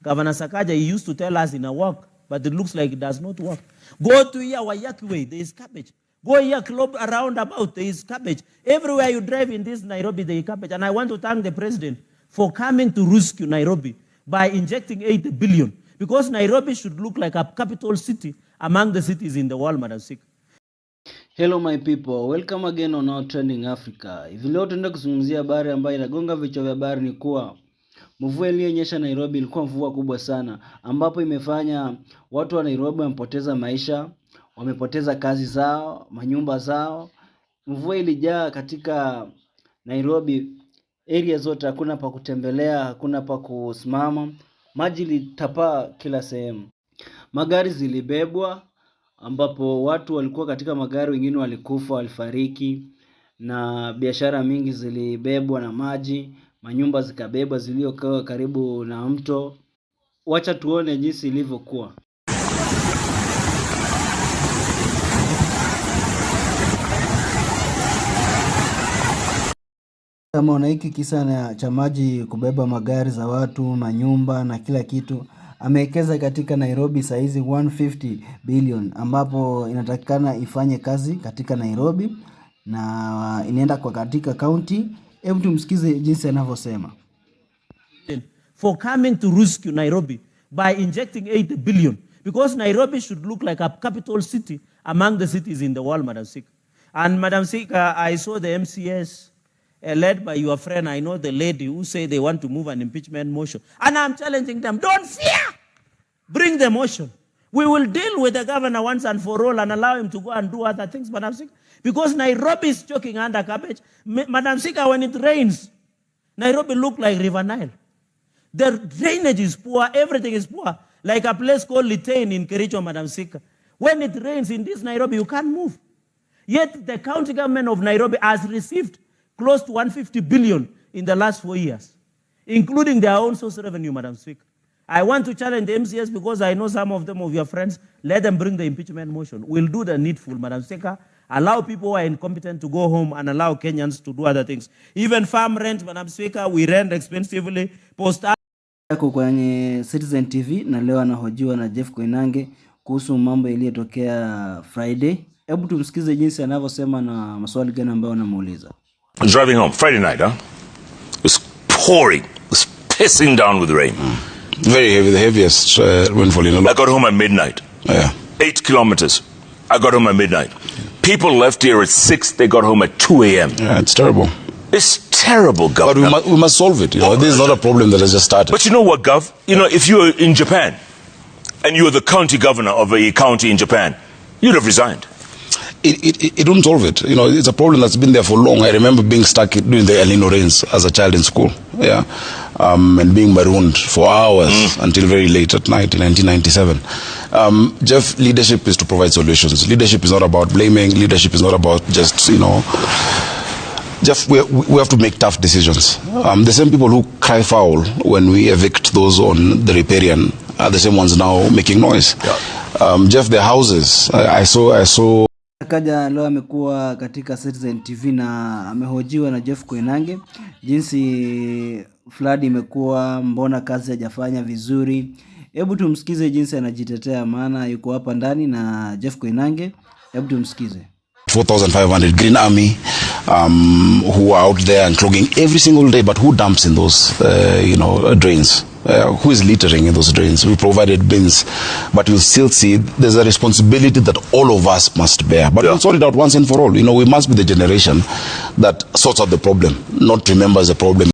Governor Sakaja, he used to tell us in a walk, but it looks like it does not work. Go to here, Waiyaki Way, there is cabbage. Go here, club around about, there is cabbage. Everywhere you drive in this Nairobi, there is cabbage. And I want to thank the president for coming to rescue Nairobi by injecting 8 billion. Because Nairobi should look like a capital city among the cities in the world, Madam Speaker. Hello my people, welcome again on our Trending Africa. Hivi leo tunaenda kuzungumzia habari ambayo inagonga vichwa vya habari ni kuwa mvua iliyonyesha Nairobi ilikuwa mvua kubwa sana, ambapo imefanya watu wa Nairobi wamepoteza maisha, wamepoteza kazi zao, manyumba zao. Mvua ilijaa katika Nairobi, area zote, hakuna pa kutembelea, hakuna pa kusimama. Maji litapaa kila sehemu. Magari zilibebwa, ambapo watu walikuwa katika magari, wengine walikufa, walifariki, na biashara mingi zilibebwa na maji, manyumba zikabebwa ziliokuwa karibu na mto. Wacha tuone jinsi ilivyokuwa. Kama una hiki kisa cha maji kubeba magari za watu, manyumba na kila kitu, amewekeza katika Nairobi saizi 150 billion, ambapo inatakikana ifanye kazi katika Nairobi na inaenda kwa katika county. Hebu tumsikize jinsi anavyosema. For coming to rescue Nairobi by injecting 8 billion, because Nairobi should look like a capital city among the cities in the world, Madam Speaker. And Madam Speaker, I saw the MCS led by your friend, I know the lady who say they want to move an impeachment motion. And I'm challenging them, don't fear. Bring the motion. We will deal with the governor once and for all and allow him to go and do other things, Madam Speaker. Because Nairobi is choking under cabbage. Madam Speaker, when it rains, Nairobi look like River Nile. The drainage is poor, everything is poor. Like a place called Litein in Kericho, Madam Speaker. When it rains in this Nairobi, you can't move. Yet the county government of Nairobi has received close to 150 billion in the last 4 years, including their own source revenue, Madam Speaker. I want to challenge the MCS because I know some of them of your friends. Let them bring the impeachment motion. We'll do the needful, Madam Speaker. Allow people who are incompetent to go home and allow Kenyans to do other things. Even farm rent, Madam Speaker, we rent expensively. Kwenye Citizen TV na leo anahojiwa na Jeff Koinange kuhusu mambo yaliyotokea Friday. Hebu tumsikize jinsi anavyosema na maswali gani ambayo anamuuliza. I was driving home Friday night, It was pouring, it was pissing down with rain. Very heavy, the heaviest rainfall in a lot. I got home at midnight. Yeah. 8 kilometers. I got home at midnight. People left here at 6, they got home at 2 a.m. Yeah, it's terrible. It's terrible, Gov. But we must solve it. This is not a problem that has just started. But you know what, Gov? If you were in Japan and you were the county governor of a county in Japan, you'd have resigned. It won't solve it. It's a problem that's been there for long. I remember being stuck during the El Nino rains as a child in school. Yeah. And being marooned for hours until very late at night in 1997. Jeff, leadership is to provide solutions. Leadership is not about blaming. Leadership is not about just, Jeff, we have to make tough decisions. The same people who cry foul when we evict those on the riparian are the same ones now making noise. Yeah. Jeff, the houses, I saw Kaja leo amekuwa katika Citizen TV na amehojiwa na Jeff Koinange jinsi flood imekuwa, mbona kazi hajafanya vizuri. Hebu tumsikize jinsi anajitetea, maana yuko hapa ndani na Jeff Koinange. Hebu tumsikize. 4,500 Green Army who are out there and clogging every single day, but who dumps in those drains? Who is littering in those drains? We provided bins, but you'll still see there's a responsibility that all of us must bear. But we'll sort it out once and for all. We must be the generation that sorts out the problem, not remembers the problem.